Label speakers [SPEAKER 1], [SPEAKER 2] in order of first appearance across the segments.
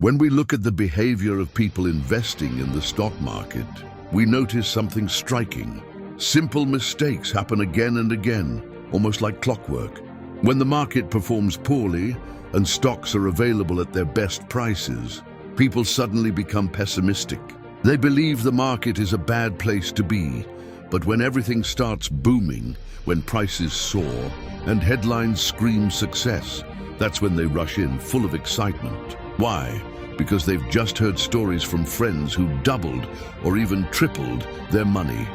[SPEAKER 1] When we look at the behavior of people investing in the stock market, we notice something striking. Simple mistakes happen again and again, almost like clockwork. When the market performs poorly and stocks are available at their best prices, people suddenly become pessimistic. They believe the market is a bad place to be, but when everything starts booming, when prices soar and headlines scream success, that's when they rush in full of excitement. Why? Because they've just heard stories from friends who doubled or even tripled their money.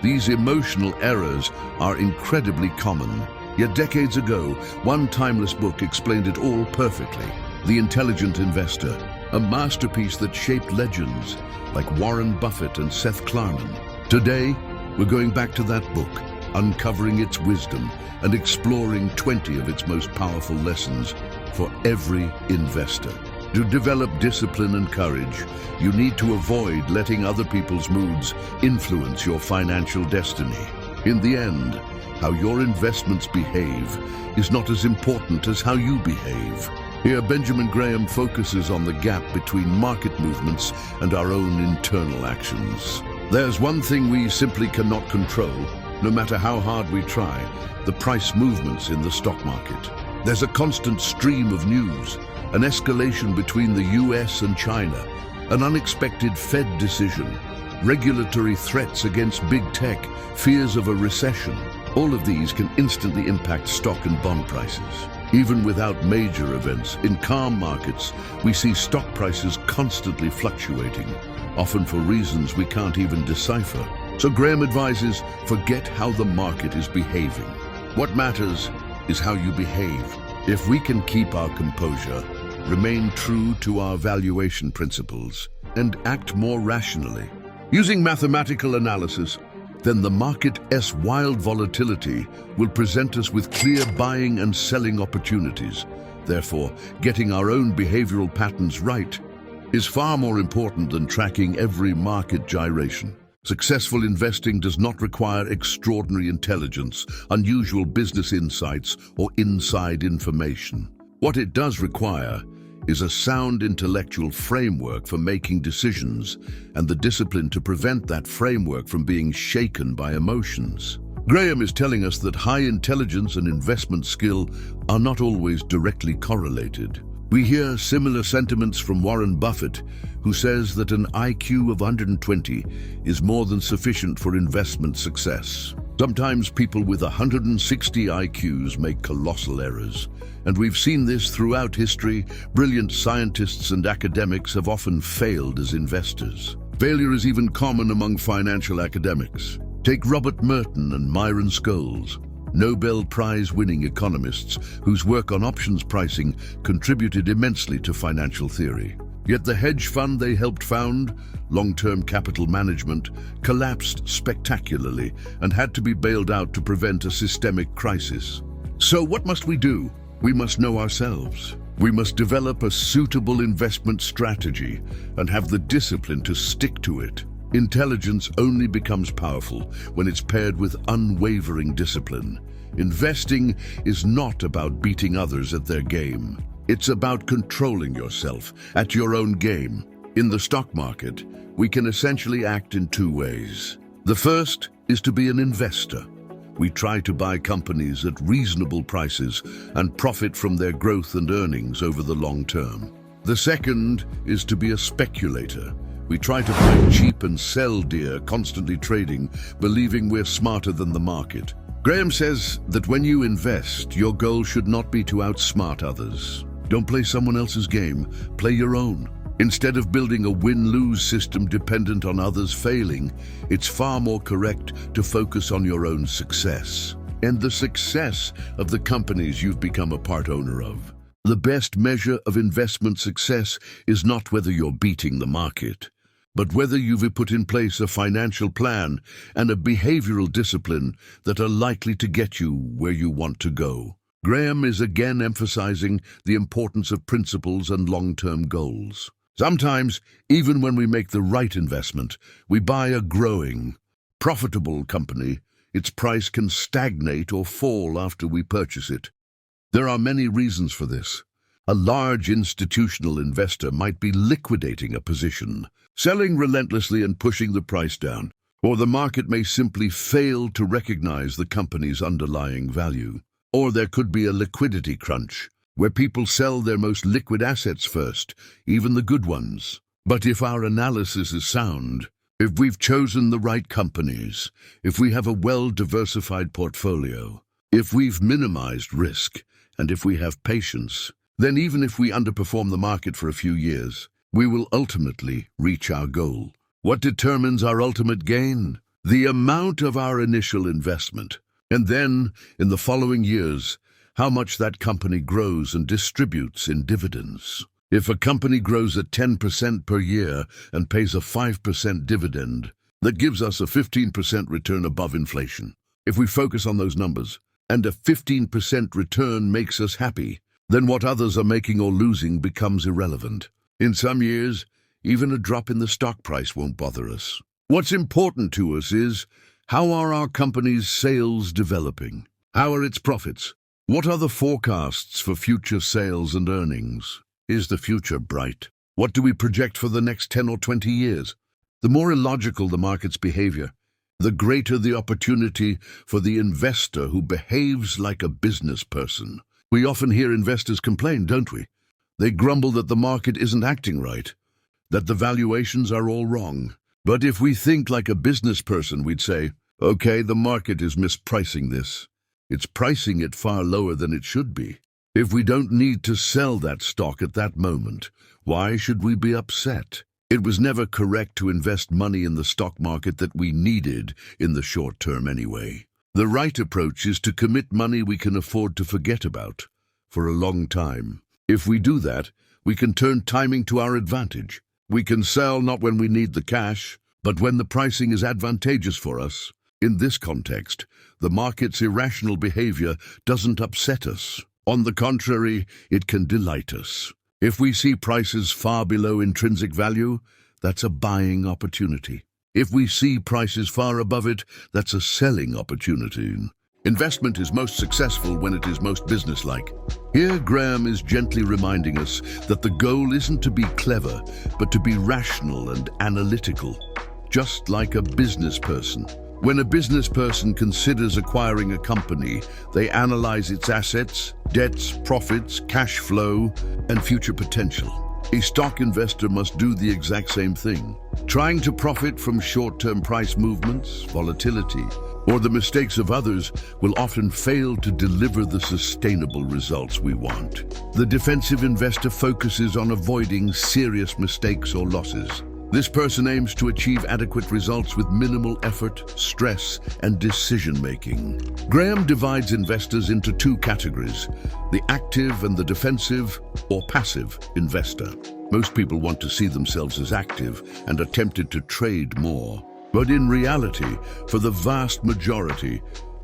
[SPEAKER 1] These emotional errors are incredibly common. Yet decades ago, one timeless book explained it all perfectly. The Intelligent Investor, a masterpiece that shaped legends like Warren Buffett and Seth Klarman. Today, we're going back to that book, uncovering its wisdom and exploring 20 of its most powerful lessons for every investor. To develop discipline and courage, you need to avoid letting other people's moods influence your financial destiny. In the end, how your investments behave is not as important as how you behave. Here, Benjamin Graham focuses on the gap between market movements and our own internal actions. There's one thing we simply cannot control, no matter how hard we try: the price movements in the stock market. There's a constant stream of news, an escalation between the US and China, an unexpected Fed decision, regulatory threats against big tech, fears of a recession. All of these can instantly impact stock and bond prices. Even without major events, in calm markets, we see stock prices constantly fluctuating, often for reasons we can't even decipher. So Graham advises, forget how the market is behaving. What matters is how you behave. If we can keep our composure, remain true to our valuation principles, and act more rationally, using mathematical analysis, then the market's wild volatility will present us with clear buying and selling opportunities. Therefore, getting our own behavioral patterns right is far more important than tracking every market gyration. Successful investing does not require extraordinary intelligence, unusual business insights, or inside information. What it does require is a sound intellectual framework for making decisions and the discipline to prevent that framework from being shaken by emotions. Graham is telling us that high intelligence and investment skill are not always directly correlated. We hear similar sentiments from Warren Buffett, who says that an IQ of 120 is more than sufficient for investment success. Sometimes people with 160 IQs make colossal errors, and we've seen this throughout history. Brilliant scientists and academics have often failed as investors. Failure is even common among financial academics. Take Robert Merton and Myron Scholes, Nobel Prize-winning economists whose work on options pricing contributed immensely to financial theory. Yet the hedge fund they helped found, Long-Term Capital Management, collapsed spectacularly and had to be bailed out to prevent a systemic crisis. So what must we do? We must know ourselves. We must develop a suitable investment strategy and have the discipline to stick to it. Intelligence only becomes powerful when it's paired with unwavering discipline. Investing is not about beating others at their game. It's about controlling yourself at your own game. In the stock market, we can essentially act in two ways. The first is to be an investor. We try to buy companies at reasonable prices and profit from their growth and earnings over the long term. The second is to be a speculator. We try to buy cheap and sell dear, constantly trading, believing we're smarter than the market. Graham says that when you invest, your goal should not be to outsmart others. Don't play someone else's game, play your own. Instead of building a win-lose system dependent on others failing, it's far more correct to focus on your own success and the success of the companies you've become a part owner of. The best measure of investment success is not whether you're beating the market, but whether you've put in place a financial plan and a behavioral discipline that are likely to get you where you want to go. Graham is again emphasizing the importance of principles and long-term goals. Sometimes, even when we make the right investment, we buy a growing, profitable company, its price can stagnate or fall after we purchase it. There are many reasons for this. A large institutional investor might be liquidating a position, selling relentlessly and pushing the price down, or the market may simply fail to recognize the company's underlying value. Or there could be a liquidity crunch, where people sell their most liquid assets first, even the good ones. But if our analysis is sound, if we've chosen the right companies, if we have a well-diversified portfolio, if we've minimized risk, and if we have patience, then even if we underperform the market for a few years, we will ultimately reach our goal. What determines our ultimate gain? The amount of our initial investment, and then, in the following years, how much that company grows and distributes in dividends. If a company grows at 10% per year and pays a 5% dividend, that gives us a 15% return above inflation. If we focus on those numbers, and a 15% return makes us happy, then what others are making or losing becomes irrelevant. In some years, even a drop in the stock price won't bother us. What's important to us is, how are our company's sales developing? How are its profits? What are the forecasts for future sales and earnings? Is the future bright? What do we project for the next 10 or 20 years? The more illogical the market's behavior, the greater the opportunity for the investor who behaves like a business person. We often hear investors complain, don't we? They grumble that the market isn't acting right, that the valuations are all wrong. But if we think like a business person, we'd say, okay, the market is mispricing this. It's pricing it far lower than it should be. If we don't need to sell that stock at that moment, why should we be upset? It was never correct to invest money in the stock market that we needed in the short term anyway. The right approach is to commit money we can afford to forget about for a long time. If we do that, we can turn timing to our advantage. We can sell not when we need the cash, but when the pricing is advantageous for us. In this context, the market's irrational behavior doesn't upset us. On the contrary, it can delight us. If we see prices far below intrinsic value, that's a buying opportunity. If we see prices far above it, that's a selling opportunity. Investment is most successful when it is most businesslike. Here, Graham is gently reminding us that the goal isn't to be clever, but to be rational and analytical, just like a business person. When a business person considers acquiring a company, they analyze its assets, debts, profits, cash flow, and future potential. A stock investor must do the exact same thing. Trying to profit from short-term price movements, volatility, or the mistakes of others will often fail to deliver the sustainable results we want. The defensive investor focuses on avoiding serious mistakes or losses. This person aims to achieve adequate results with minimal effort, stress, and decision-making. Graham divides investors into two categories: the active and the defensive, or passive, investor. Most people want to see themselves as active and are tempted to trade more. But in reality, for the vast majority,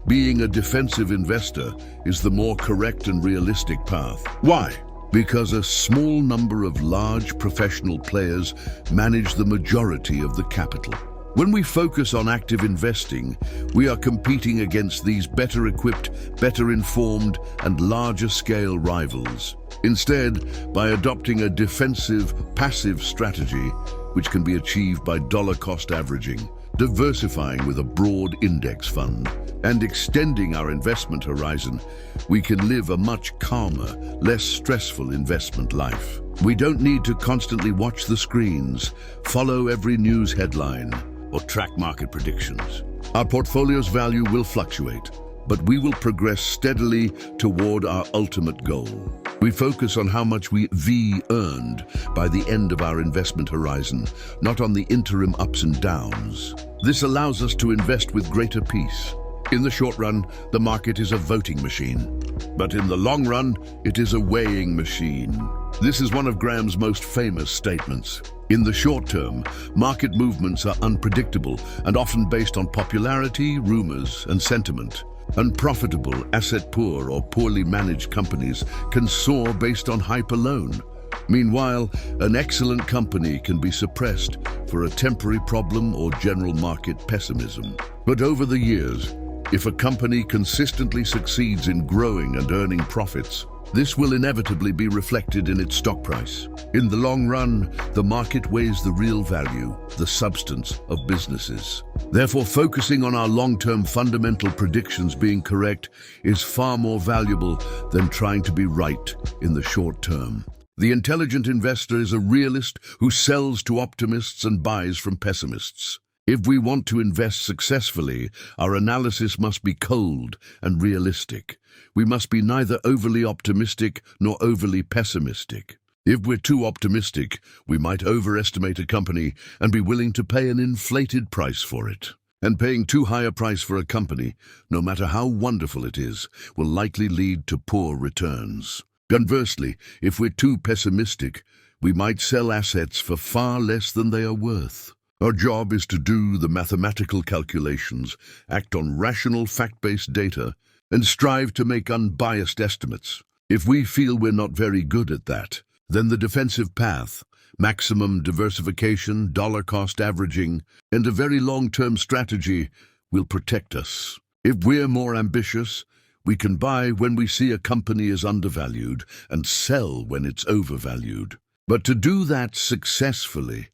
[SPEAKER 1] being a defensive investor is the more correct and realistic path. Why? Because a small number of large professional players manage the majority of the capital. When we focus on active investing, we are competing against these better equipped, better informed, and larger scale rivals. Instead, by adopting a defensive, passive strategy, which can be achieved by dollar cost averaging, diversifying with a broad index fund, and extending our investment horizon, we can live a much calmer, less stressful investment life. We don't need to constantly watch the screens, follow every news headline, or track market predictions. Our portfolio's value will fluctuate, but we will progress steadily toward our ultimate goal. We focus on how much we earned by the end of our investment horizon, not on the interim ups and downs. This allows us to invest with greater peace. In the short run, the market is a voting machine, but in the long run, it is a weighing machine. This is one of Graham's most famous statements. In the short term, market movements are unpredictable and often based on popularity, rumors, and sentiment. Unprofitable, asset-poor, or poorly managed companies can soar based on hype alone. Meanwhile, an excellent company can be suppressed for a temporary problem or general market pessimism. But over the years, if a company consistently succeeds in growing and earning profits, This will inevitably be reflected in its stock price. In the long run, the market weighs the real value, the substance of businesses. Therefore, focusing on our long-term fundamental predictions being correct is far more valuable than trying to be right in the short term. The intelligent investor is a realist who sells to optimists and buys from pessimists. If we want to invest successfully, our analysis must be cold and realistic. We must be neither overly optimistic nor overly pessimistic. If we're too optimistic, we might overestimate a company and be willing to pay an inflated price for it. And paying too high a price for a company, no matter how wonderful it is, will likely lead to poor returns. Conversely, if we're too pessimistic, we might sell assets for far less than they are worth. Our job is to do the mathematical calculations, act on rational fact-based data, and strive to make unbiased estimates. If we feel we're not very good at that, then the defensive path, maximum diversification, dollar-cost averaging, and a very long-term strategy will protect us. If we're more ambitious, we can buy when we see a company is undervalued and sell when it's overvalued. But to do that successfully,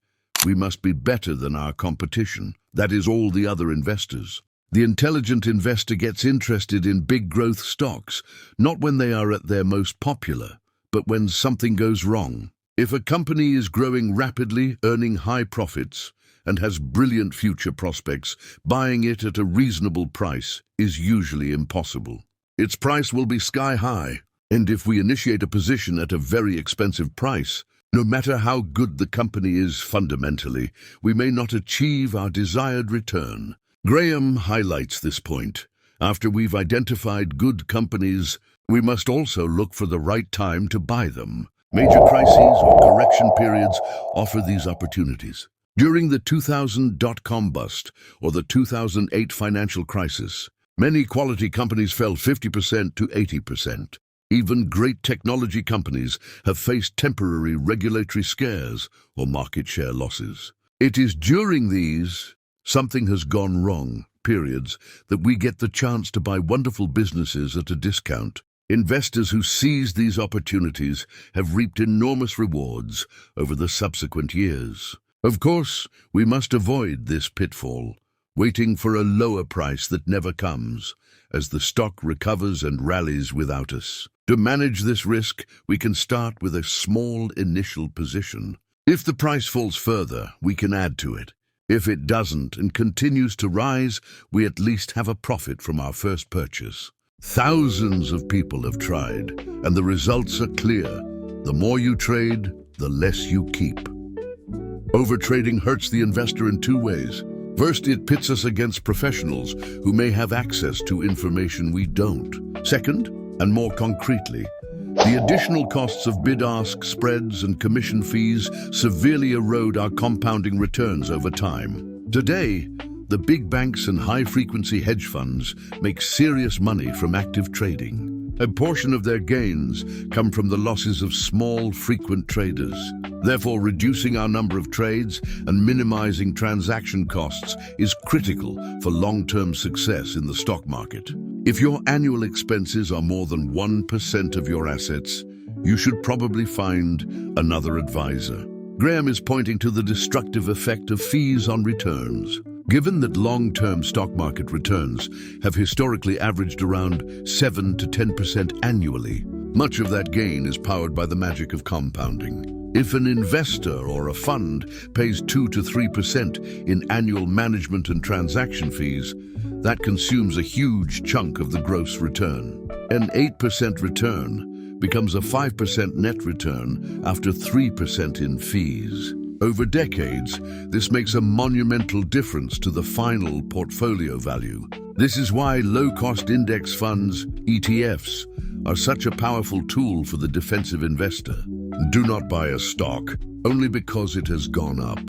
[SPEAKER 1] we must be better than our competition, that is, all the other investors. The intelligent investor gets interested in big growth stocks, not when they are at their most popular, but when something goes wrong. If a company is growing rapidly, earning high profits, and has brilliant future prospects, buying it at a reasonable price is usually impossible. Its price will be sky high, and if we initiate a position at a very expensive price, no matter how good the company is fundamentally, we may not achieve our desired return. Graham highlights this point. After we've identified good companies, we must also look for the right time to buy them. Major crises or correction periods offer these opportunities. During the 2000 dot-com bust or the 2008 financial crisis, many quality companies fell 50% to 80%. Even great technology companies have faced temporary regulatory scares or market share losses. It is during these something has gone wrong periods that we get the chance to buy wonderful businesses at a discount. Investors who seize these opportunities have reaped enormous rewards over the subsequent years. Of course, we must avoid this pitfall, waiting for a lower price that never comes, as the stock recovers and rallies without us. To manage this risk, we can start with a small initial position. If the price falls further, we can add to it. If it doesn't and continues to rise, we at least have a profit from our first purchase. Thousands of people have tried, and the results are clear. The more you trade, the less you keep. Overtrading hurts the investor in two ways. First, it pits us against professionals who may have access to information we don't. Second, and more concretely, the additional costs of bid-ask spreads and commission fees severely erode our compounding returns over time. Today, the big banks and high-frequency hedge funds make serious money from active trading. A portion of their gains come from the losses of small, frequent traders. Therefore, reducing our number of trades and minimizing transaction costs is critical for long-term success in the stock market. If your annual expenses are more than 1% of your assets, you should probably find another advisor. Graham is pointing to the destructive effect of fees on returns. Given that long-term stock market returns have historically averaged around 7 to 10% annually, much of that gain is powered by the magic of compounding. If an investor or a fund pays 2 to 3% in annual management and transaction fees, that consumes a huge chunk of the gross return. An 8% return becomes a 5% net return after 3% in fees. Over decades, this makes a monumental difference to the final portfolio value. This is why low-cost index funds, ETFs, are such a powerful tool for the defensive investor. Do not buy a stock only because it has gone up,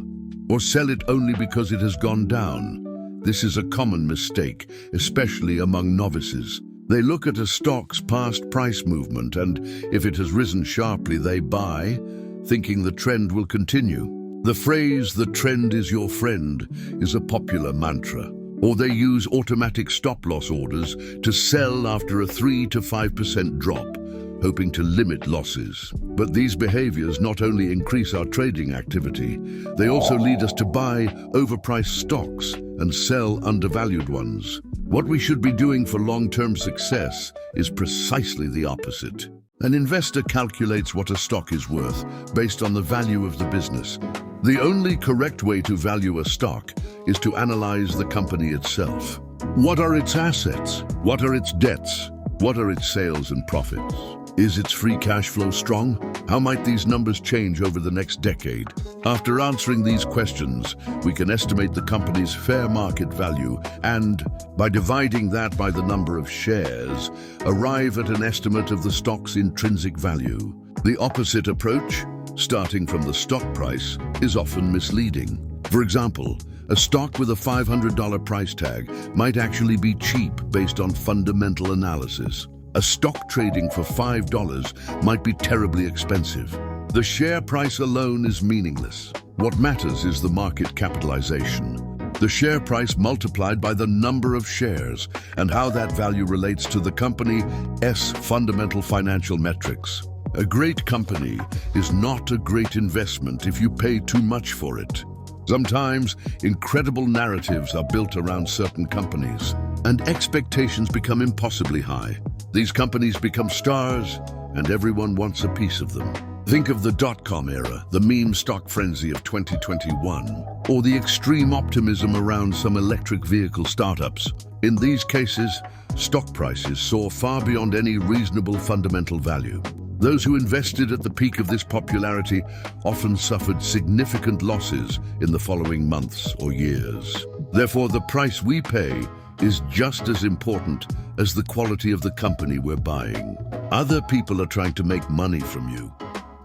[SPEAKER 1] or sell it only because it has gone down. This is a common mistake, especially among novices. They look at a stock's past price movement, and if it has risen sharply, they buy, thinking the trend will continue. The phrase, "the trend is your friend," is a popular mantra. Or they use automatic stop-loss orders to sell after a 3 to 5% drop, hoping to limit losses. But these behaviors not only increase our trading activity, they also lead us to buy overpriced stocks and sell undervalued ones. What we should be doing for long-term success is precisely the opposite. An investor calculates what a stock is worth based on the value of the business. The only correct way to value a stock is to analyze the company itself. What are its assets? What are its debts? What are its sales and profits? Is its free cash flow strong? How might these numbers change over the next decade? After answering these questions, we can estimate the company's fair market value and, by dividing that by the number of shares, arrive at an estimate of the stock's intrinsic value. The opposite approach, starting from the stock price, is often misleading. For example, a stock with a $500 price tag might actually be cheap based on fundamental analysis. A stock trading for $5 might be terribly expensive. The share price alone is meaningless. What matters is the market capitalization. The share price multiplied by the number of shares and how that value relates to the company's fundamental financial metrics. A great company is not a great investment if you pay too much for it. Sometimes, incredible narratives are built around certain companies, and expectations become impossibly high. These companies become stars, and everyone wants a piece of them. Think of the dot-com era, the meme stock frenzy of 2021, or the extreme optimism around some electric vehicle startups. In these cases, stock prices soar far beyond any reasonable fundamental value. Those who invested at the peak of this popularity often suffered significant losses in the following months or years. Therefore, the price we pay is just as important as the quality of the company we're buying. Other people are trying to make money from you.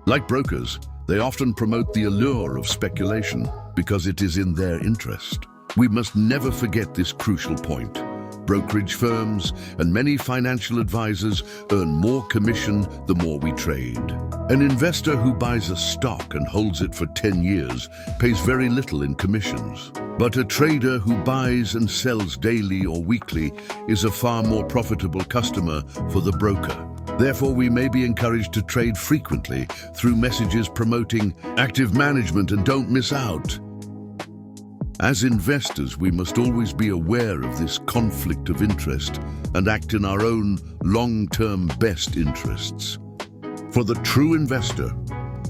[SPEAKER 1] Like brokers, they often promote the allure of speculation because it is in their interest. We must never forget this crucial point. Brokerage firms and many financial advisors earn more commission the more we trade. An investor who buys a stock and holds it for 10 years pays very little in commissions. But a trader who buys and sells daily or weekly is a far more profitable customer for the broker. Therefore, we may be encouraged to trade frequently through messages promoting active management and don't miss out. As investors, we must always be aware of this conflict of interest and act in our own long-term best interests. For the true investor,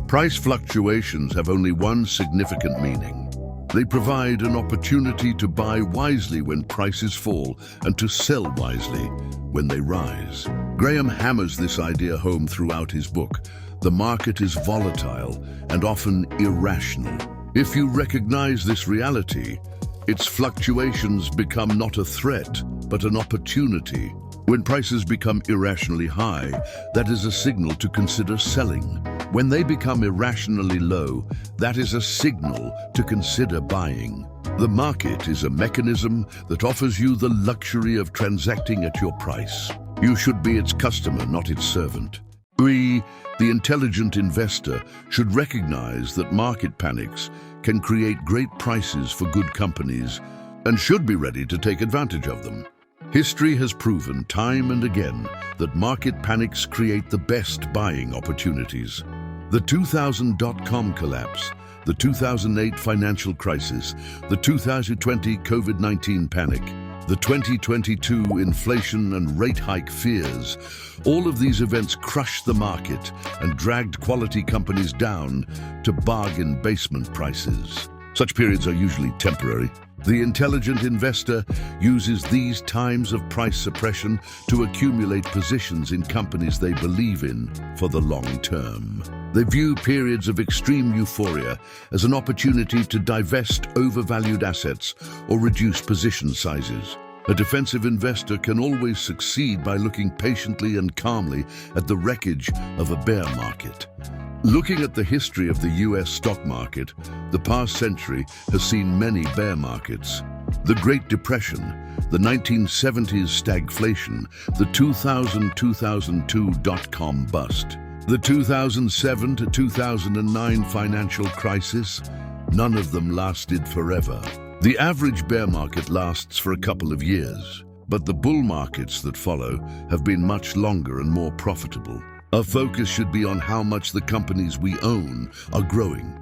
[SPEAKER 1] price fluctuations have only one significant meaning. They provide an opportunity to buy wisely when prices fall and to sell wisely when they rise. Graham hammers this idea home throughout his book. The market is volatile and often irrational. If you recognize this reality, its fluctuations become not a threat, but an opportunity. When prices become irrationally high, that is a signal to consider selling. When they become irrationally low, that is a signal to consider buying. The market is a mechanism that offers you the luxury of transacting at your price. You should be its customer, not its servant. We, the intelligent investor, should recognize that market panics can create great prices for good companies and should be ready to take advantage of them. History has proven time and again that market panics create the best buying opportunities. The 2000 dot-com collapse, the 2008 financial crisis, the 2020 COVID-19 panic, the 2022 inflation and rate hike fears, all of these events crushed the market and dragged quality companies down to bargain basement prices. Such periods are usually temporary. The intelligent investor uses these times of price suppression to accumulate positions in companies they believe in for the long term. They view periods of extreme euphoria as an opportunity to divest overvalued assets or reduce position sizes. A defensive investor can always succeed by looking patiently and calmly at the wreckage of a bear market. Looking at the history of the US stock market, the past century has seen many bear markets. The Great Depression, the 1970s stagflation, the 2000-2002 dot-com bust, the 2007 to 2009 financial crisis, none of them lasted forever. The average bear market lasts for a couple of years, but the bull markets that follow have been much longer and more profitable. Our focus should be on how much the companies we own are growing,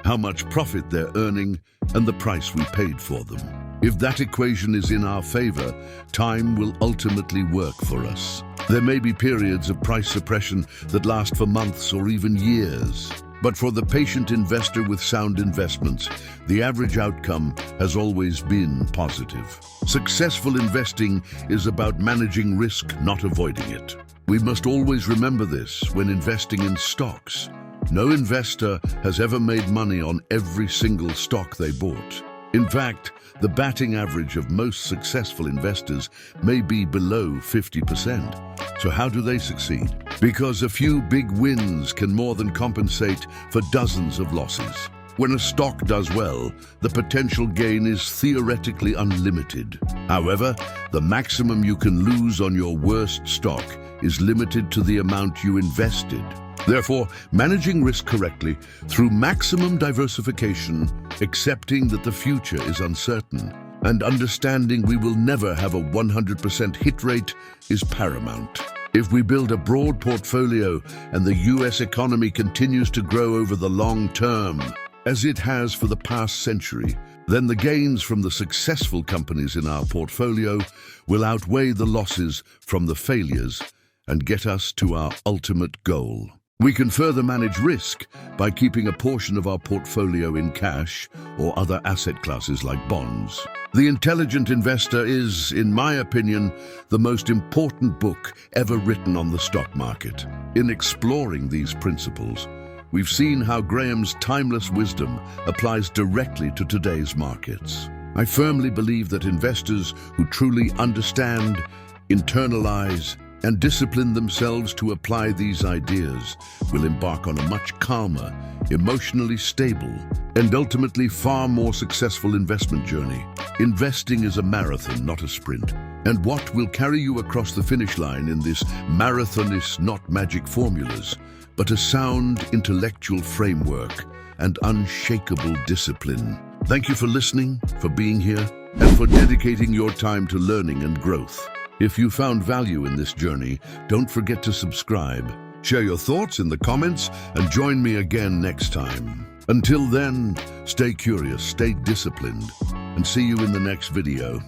[SPEAKER 1] how much profit they're earning, and the price we paid for them. If that equation is in our favor, time will ultimately work for us. There may be periods of price suppression that last for months or even years. But for the patient investor with sound investments, the average outcome has always been positive. Successful investing is about managing risk, not avoiding it. We must always remember this when investing in stocks. No investor has ever made money on every single stock they bought. In fact, the batting average of most successful investors may be below 50%. So how do they succeed? Because a few big wins can more than compensate for dozens of losses. When a stock does well, the potential gain is theoretically unlimited. However, the maximum you can lose on your worst stock is limited to the amount you invested. Therefore, managing risk correctly through maximum diversification, accepting that the future is uncertain, and understanding we will never have a 100% hit rate is paramount. If we build a broad portfolio and the US economy continues to grow over the long term, as it has for the past century, then the gains from the successful companies in our portfolio will outweigh the losses from the failures and get us to our ultimate goal. We can further manage risk by keeping a portion of our portfolio in cash or other asset classes like bonds. The Intelligent Investor is, in my opinion, the most important book ever written on the stock market. In exploring these principles, we've seen how Graham's timeless wisdom applies directly to today's markets. I firmly believe that investors who truly understand, internalize, and discipline themselves to apply these ideas will embark on a much calmer, emotionally stable, and ultimately far more successful investment journey. Investing is a marathon, not a sprint. And what will carry you across the finish line in this marathon is not magic formulas, but a sound intellectual framework and unshakable discipline. Thank you for listening, for being here, and for dedicating your time to learning and growth. If you found value in this journey, don't forget to subscribe. Share your thoughts in the comments and join me again next time. Until then, stay curious, stay disciplined, and see you in the next video.